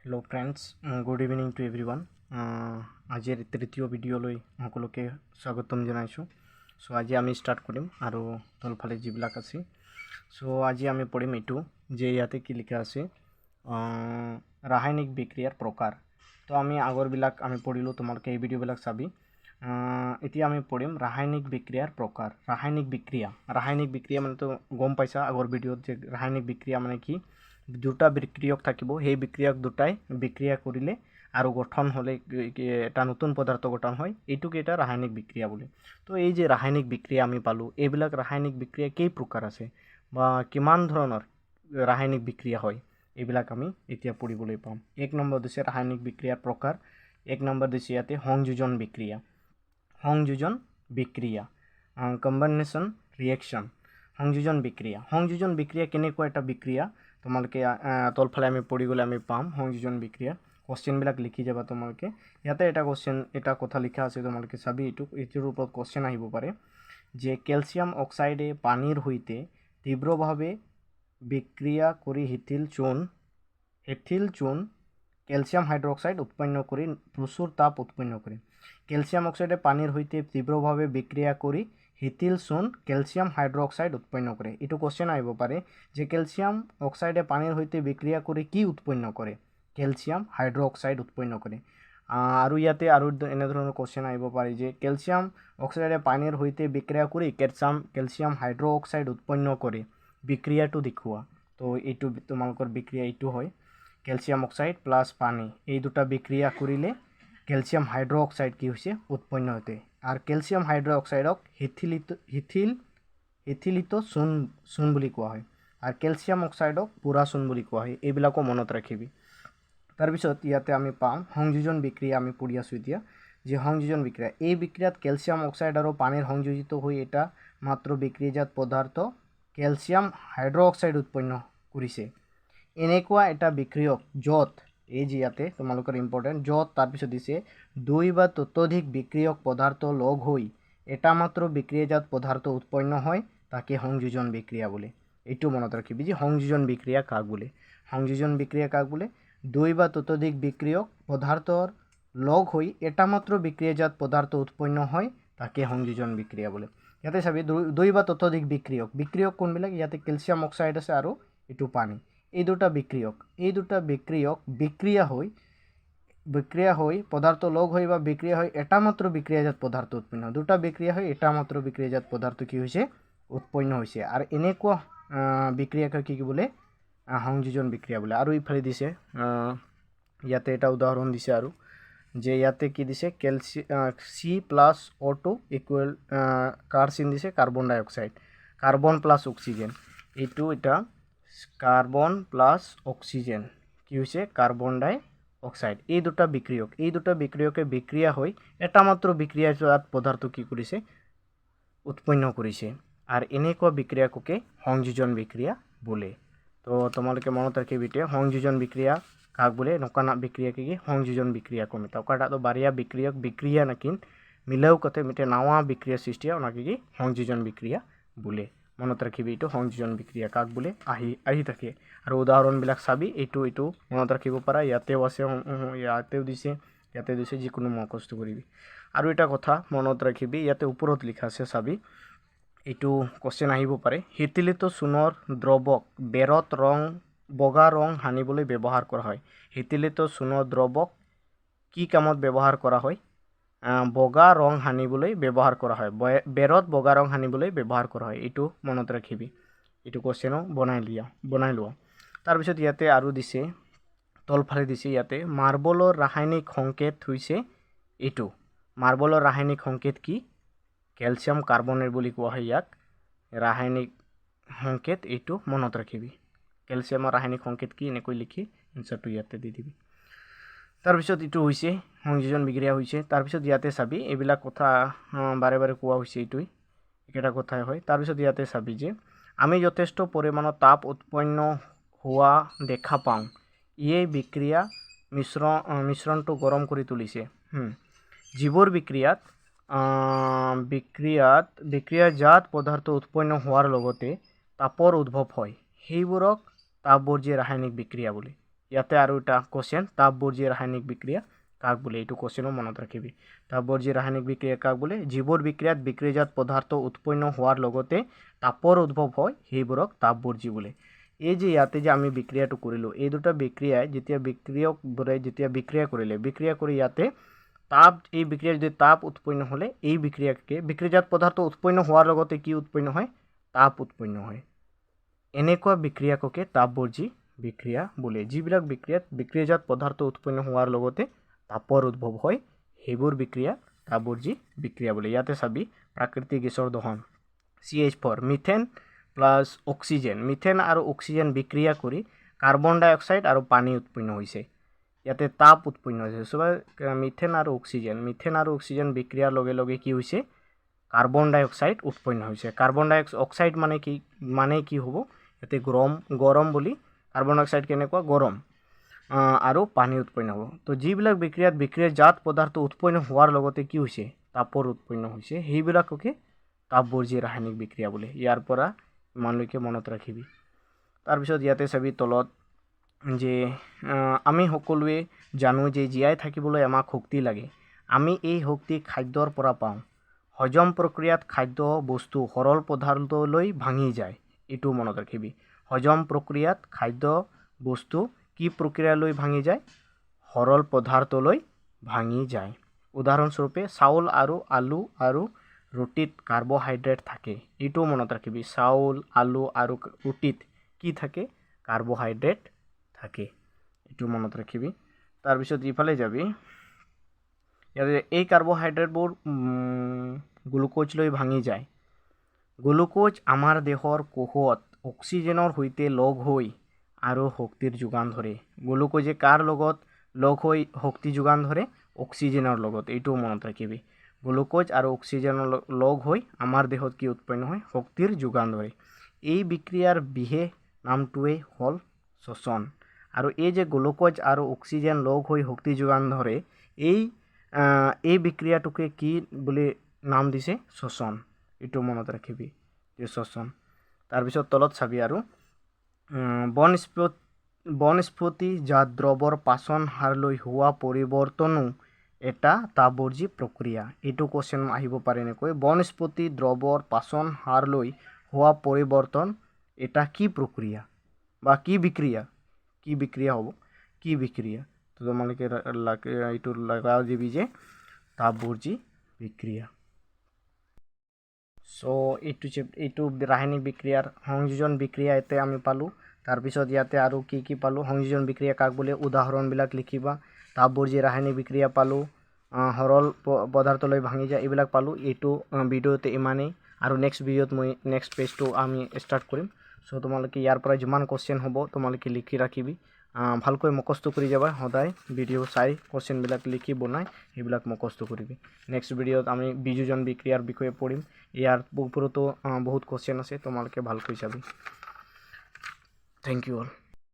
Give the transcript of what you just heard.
Hello friends, good evening to everyone. आजिर तृतीय video सकलोके स्वागतम जानाइछो। सो आज आमी स्टार्ट करिम आरो तलफाले जिबिलाक आछे। सो आज आमी पढ़िम एटू जे याते कि लिखा आछे रासायनिक बिक्रियार प्रकार। तो आमी आगरबिलाक आमी पढ़िलो, तोमालोके এই ভিডিওবিলাক চাবি। এতিয়া আমি পঢ়িম রাসায়নিক বিক্রিয়ার প্রকার। রাসায়নিক বিক্রিয়া মানে তো গম পাইছা আগৰ ভিডিওত যে ৰাসায়নিক বিক্ৰিয়া মানে কি, দুটা বিক্ৰিয়ক থাকিব, সেই বিক্ৰিয়ক দুটাই বিক্ৰিয়া কৰিলে আৰু গঠন হলে এটা নতুন পদার্থ গঠন হয়, এইটোকে এটা রাসায়নিক বিক্রিয়া বলে। তো এই যে রাসায়নিক বিক্রিয়া আমি পালো, এইবিলাক রাসায়নিক বিক্রিয়া কেই প্রকার আছে বা কিমান ধৰণৰ ৰাসায়নিক বিক্ৰিয়া হয়, এইবিলাক আমি এতিয়া পঢ়িবলৈ পাম। এক নম্বৰ দিছে ৰাসায়নিক বিক্ৰিয়াৰ প্ৰকাৰ। এক নম্বৰ দিছে ইয়াতে সংযোজন বিক্ৰিয়া। সংযোজন বিক্ৰিয়া কম্বিনেশন ৰিয়েকশন। সংযোজন বিক্ৰিয়া কেনেকুৱা এটা বিক্রিয়া, তোমালোকে তলফালে আমি পঢ়ি গ'লে আমি পাম সংযোজন বিক্রিয়া। কোশ্চেনবিলাক লিখি যাবা তোমালোকে। ইয়াতে এটা কোশ্চেন, এটা কথা লিখা আছে, তোমালোকে চাবি এইটোৰ ওপৰত কোশ্চেন আহিব পাৰে যে ক্যালসিয়াম অক্সাইডে পানীৰ সৈতে তীব্ৰভাৱে বিক্ৰিয়া কৰি হিথিল চূন ক্যালসিয়াম হাইড্রোক্সাইড উৎপন্ন করে প্রচুর তাপ উৎপন্ন করে। ক্যালসিয়াম অক্সাইডে পানির হইতে তীব্রভাবে বিক্রিয়া করে হিথিল চূন ক্যালসিয়াম হাইড্রোক্সাইড উৎপন্ন করে। এইটো কোশ্চেন আহিব পাৰে যে ক্যালসিয়াম অক্সাইডে পানিৰ হইতে বিক্ৰিয়া কৰে কি উৎপন্ন কৰে, ক্যালসিয়াম হাইড্ৰোক্সাইড উৎপন্ন কৰে। আৰু ইয়াতে আৰু এনেধৰণৰ কোশ্চেন আহিব পাৰে যে ক্যালসিয়াম অক্সাইডে পানিৰ হইতে বিক্ৰিয়া কৰে ক্যালসিয়াম হাইড্ৰোক্সাইড উৎপন্ন কৰে, বিক্ৰিয়াটো দেখুৱা। তো এইটো তোমালোকৰ বিক্রিয়া এইটো হয় ক্যালসিয়াম অক্সাইড প্লাস পানি, এই দুটা বিক্রিয়া করিলে ক্যালসিয়াম হাইড্রোক্সাইড কি হয়েছে উৎপন্ন হতে। আর ক্যালসিয়াম হাইড্রোক্সাইডক হিথিলিত চূন বুলি কোৱা হয়, আৰ ক্যালসিয়াম অক্সাইডক পুৰা চূন বুলি কোৱা হয়। এইবিলাকো মনত ৰাখিবি। তাৰপিছত ইয়াতে আমি পাম সংযোজন বিক্রিয়া। আমি পঢ়ি আছোঁ এতিয়া যে সংযোজন বিক্রিয়া, এই বিক্রিয়াত ক্যালসিয়াম অক্সাইড আৰু পানীৰ সংযোজিত হৈ এটা মাত্ৰ বিক্ৰিয়াজাত পদাৰ্থ ক্যালসিয়াম হাইড্ৰোক্সাইড উৎপন্ন কৰিছে। এনেকুৱা এটা বিক্ৰিয়ক য'ত, এই যে ইয়াতে তোমালোকৰ ইম্পৰ্টেণ্ট, য'ত তাৰপিছত দিছে দুই বা ততোধিক বিক্ৰিয়ক পদাৰ্থ লগ হৈ এটা মাত্ৰ বিক্ৰিয়াজাত পদাৰ্থ উৎপন্ন হয়, তাকে সংযোজন বিক্ৰিয়া বলে। এইটো মনত ৰাখিবি যে সংযোজন বিক্ৰিয়া কাক বলে। সংযোজন বিক্ৰিয়া কাক বলে? দুই বা ততোধিক বিক্ৰিয়ক পদাৰ্থৰ লগ হৈ এটা মাত্ৰ বিক্রিয়াজাত পদার্থ উৎপন্ন হয়, তাকে সংযোজন বিক্রিয়া বলে। ইয়াতে চাবি দুই বা ততোধিক বিক্রিয়ক কোনবিলাক, ইয়াতে ক্যালসিয়াম অক্সাইড আছে আৰু এইটো পানী। এই দুটা বিক্ৰিয়ক বিক্ৰিয়া হৈ পদাৰ্থ লগ হৈ বা বিক্ৰিয়া হৈ এটা মাত্ৰ বিক্ৰিয়াজাত পদাৰ্থ উৎপন্ন হয়। দুটা বিক্ৰিয়া হৈ এটা মাত্ৰ বিক্ৰিয়াজাত পদাৰ্থ কি হৈছে উৎপন্ন হৈছে। আৰু এনেকুৱা বিক্ৰিয়াকে কি বোলে? সংযোজন বিক্ৰিয়া বোলে। আৰু ইফালে দিছে ইয়াতে এটা উদাহৰণ দিছে, আৰু যে ইয়াতে কি দিছে C+O2 ইকুৱেল কাৰ চিন দিছে carbon dioxide, carbon plus oxygen. এইটো এটা কার্বন প্লাস অক্সিজেন কি হয়েছে কার্বন ডাই অক্সাইড। এই দুটা বিক্রিয়কে বিক্রিয়া হৈ এটা মাত্ৰ বিক্ৰিয়াজাত পদাৰ্থ কি কৰিছে উৎপন্ন কৰিছে। আৰ এনেকুৱা বিক্ৰিয়াকে সংযোজন বিক্ৰিয়া বলে। তো তোমালোকে মনত ৰাখিবি সংযোজন বিক্রিয়া কাক বলে, নকা বিক্রিয়াকে কি সংযোজন বিক্রিয়া কমে। তকাটা তো বারিয়া বিক্রিয়া নাকিন মিলাও কতে মিটে নাওয়া বিক্রিয়া সৃষ্টি হয়, ওনাকে কি সংযোজন বিক্রিয়া বলে। মনত ৰাখিবি এইটো সংযোজন বিক্ৰিয়া কাক বোলে আহি থাকে। আৰু উদাহৰণবিলাক চাবি, এইটো মনত ৰাখিব পাৰা। ইয়াতেও আছে, ইয়াতেও দিছে, যিকোনো মুখস্থ কৰিবি। আৰু এটা কথা মনত ৰাখিবি, ইয়াতে ওপৰত লিখা আছে চাবি, এইটো কোশ্চেন আহিব পাৰে। হিথিলিত চূনৰ দ্ৰৱক বেৰত বগা ৰং সানিবলৈ ব্যৱহাৰ কৰা হয়। হিথিলিত চূনৰ দ্ৰৱক কি কামত ব্যৱহাৰ কৰা হয়? বগা ৰং সানিবলৈ ব্যৱহাৰ কৰা হয়, বেৰত বগা ৰং সানিবলৈ ব্যৱহাৰ কৰা হয়। এইটো মনত ৰাখিবি, এইটো কোশ্চেনো বনাই লোৱা। তাৰপিছত ইয়াতে আৰু দিছে, তলফালে দিছে ইয়াতে মাৰ্বলৰ ৰাসায়নিক সংকেত হৈছে এইটো। মাৰ্বলৰ ৰাসায়নিক সংকেত কি? ক্যালসিয়াম কাৰ্বনেট বুলি কোৱা হয় ইয়াক। ৰাসায়নিক সংকেত এইটো মনত ৰাখিবি। ক্যালসিয়ামৰ ৰাসায়নিক সংকেত কি, এনেকৈ লিখি এনসাৰটো ইয়াতে দি দিবি। তাৰপিছত এইটো হৈছে সংযোজন বিক্ৰিয়া হৈছে। তাৰপিছত ইয়াতে চাবি, এইবিলাক কথা বাৰে বাৰে কোৱা হৈছে, এইটোই একেটা কথাই হয়। তাৰপিছত ইয়াতে চাবি যে আমি যথেষ্ট পৰিমাণৰ তাপ উৎপন্ন হোৱা দেখা পাওঁ, এই বিক্ৰিয়া মিশ্ৰণটো গৰম কৰি তুলিছে। যিবোৰ বিক্ৰিয়াজাত পদাৰ্থ উৎপন্ন হওয়াৰ লগতে তাপৰ উদ্ভৱ হয়, সেইবোৰক তাপবৰ্জী ৰাসায়নিক বিক্ৰিয়া বলে। ইয়াতে আৰু এটা কোশ্চেন তাপবৰ্জী ৰাসায়নিক বিক্ৰিয়া কাক বোলে এইটো কোশ্চেনো মনত ৰাখিবি তাপবৰ্জী ৰাসায়নিক বিক্ৰিয়া কাক বোলে যিবোৰ বিক্ৰিয়াত বিক্ৰিয়াজাত পদাৰ্থ উৎপন্ন হোৱাৰ লগতে তাপৰ উদ্ভৱ হয় সেইবোৰক তাপবৰ্জী বোলে এই যে ইয়াতে যে আমি বিক্ৰিয়াটো কৰিলোঁ এই দুটা বিক্ৰিয়াই যেতিয়া বিক্ৰিয়কবোৰে যেতিয়া বিক্ৰিয়া কৰিলে বিক্ৰিয়া কৰি ইয়াতে তাপ এই বিক্রিয়া যদি তাপ উৎপন্ন হলে এই বিক্রিয়াকে বিক্রিয়াজাত পদার্থ উৎপন্ন হওয়ার লগতে কি উৎপন্ন হয় তাপ উৎপন্ন হয় এনেকুৱা বিক্ৰিয়াকে তাপবৰ্জী বিক্ৰিয়া বলে যিবিলাক বিক্ৰিয়াত বিক্ৰিয়াজাত পদাৰ্থ উৎপন্ন হওয়াৰ লগতে তাপৰ উদ্ভৱ হয় সেইবোৰ বিক্ৰিয়া তাপবৰ্জী বিক্ৰিয়া বলে ইয়াতে চাবি প্ৰাকৃতিক গেছৰ দহন CH4 methane plus oxygen methane আৰু অক্সিজেন বিক্ৰিয়া কৰি কাৰ্বন ডাই অক্সাইড আৰু পানী উৎপন্ন হৈছে ইয়াতে তাপ উৎপন্ন হৈছে সব মিথেন আৰু অক্সিজেন বিক্ৰিয়াৰ লগে লগে কি হৈছে কাৰ্বন ডাই অক্সাইড উৎপন্ন হৈছে কাৰ্বন ডাই অক্সাইড মানে কি হ'ব ইয়াতে গৰম বুলি কাৰ্বন ডাই অক্সাইড কেনেকুৱা গৰম আৰু পানী উৎপন্ন হ'ব তো যিবিলাক বিক্ৰিয়াত বিক্ৰিয়াজাত পদাৰ্থ উৎপন্ন হোৱাৰ লগতে কি হৈছে তাপৰ উৎপন্ন হৈছে সেইবিলাককে তাপবৰ্জী ৰাসায়নিক বিক্ৰিয়া বোলে ইয়াৰ পৰা ইমানলৈকে মনত ৰাখিবি তাৰপিছত ইয়াতে চাবি তলত যে আমি সকলোৱে জানো যে জীয়াই থাকিবলৈ আমাক শক্তি লাগে আমি এই শক্তি খাদ্যৰ পৰা পাওঁ হজম প্ৰক্ৰিয়াত খাদ্য বস্তু সৰল পদাৰ্থলৈ ভাঙি যায় এটো মনত ৰাখিবি হজম প্ৰক্ৰিয়াত খাদ্য বস্তু কি প্ৰক্ৰিয়ালৈ ভাঙি যায় সৰল পদাৰ্থলৈ ভাঙি যায় উদাহৰণস্বৰূপে চাউল আৰু আলু আৰু ৰুটিত কাৰ্বহাইড্ৰেট থাকে এটো মনত ৰাখিবি চাউল আলু আৰু ৰুটিত কি থাকে কাৰ্বহাইড্ৰেট থাকে এটো মনত ৰাখিবি তাৰ পিছত ইফালে যাবি ইয়াতে এই কাৰ্বহাইড্ৰেটবোৰ গ্লুকোজ লৈ ভাঙি যায় গ্লুকোজ আমাৰ দেহৰ কোষত অক্সিজেনৰ সৈতে লগ হৈ আৰু শক্তিৰ যোগান ধৰে গ্লুকোজে কাৰ লগত লগ হৈ শক্তি যোগান ধৰে অক্সিজেনৰ লগত এটো মনত ৰাখিবি গ্লুকোজ আৰু অক্সিজেনৰ লগ হৈ আমাৰ দেহত কি উৎপন্ন হয় শক্তিৰ যোগান ধৰে এই বিক্ৰিয়াৰ বিশেষ নামটোৱে হ'ল শ্বসন আৰু এই যে গ্লুকোজ আৰু অক্সিজেন লগ হৈ শক্তি যোগান ধৰে এই বিক্ৰিয়াটোকে কি বুলি নাম দিছে শ্বসন এটো মনত ৰাখিবি এই শ্বসন তাৰ পিছত তলত চাবি আৰু বনস্পতিজাত দ্ৰৱৰ পাচন হাৰলৈ হোৱা পৰিৱৰ্তনো এটা তাপবৰ্জী প্ৰক্ৰিয়া এটো কোশ্চেন আহিব পাৰে নেকৈ বনস্পতি দ্ৰৱৰ পাচন হাৰলৈ হোৱা পৰিৱৰ্তন এটা কি প্ৰক্ৰিয়া বা কি বিক্ৰিয়া হ'ব কি বিক্ৰিয়া তো তোমালোকে এইটো লগাও দিবি যে তাপবৰ্জী বিক্ৰিয়া সো এইটো ৰাসায়নিক বিক্ৰিয়াৰ সংযোজন বিক্ৰিয়া এতে আমি পালো তাৰপিছত ইয়াতে আৰু কি পালো সংযোজন বিক্ৰিয়া কাক বোলে উদাহৰণবিলাক লিখিবা তাপবৰ্জী ৰাসায়নিক বিক্ৰিয়া পালো সৰল পদাৰ্থলৈ ভাঙি যায় এইবিলাক পালো এইটো ভিডিঅ'তে ইমানেই আৰু নেক্সট ভিডিঅ'ত মই নেক্সট পেজটো আমি ষ্টাৰ্ট কৰিম সো তোমালোকে ইয়াৰ পৰা যিমান কোশ্চেন হ'ব তোমালোকে লিখি ৰাখিবি ভালকৈ মুখস্থ কৰি যাবা সদায় ভিডিঅ' চাই কোশ্চেনবিলাক লিখি বনাই সেইবিলাক মুখস্থ কৰিবি নেক্সট ভিডিঅ'ত আমি বিযোজন বিক্ৰিয়াৰ বিষয়ে পঢ়িম ইয়াৰ ওপৰতো বহুত কোশ্চেন আছে তোমালোকে ভালকৈ চাবি থ্যাংক ইউ অল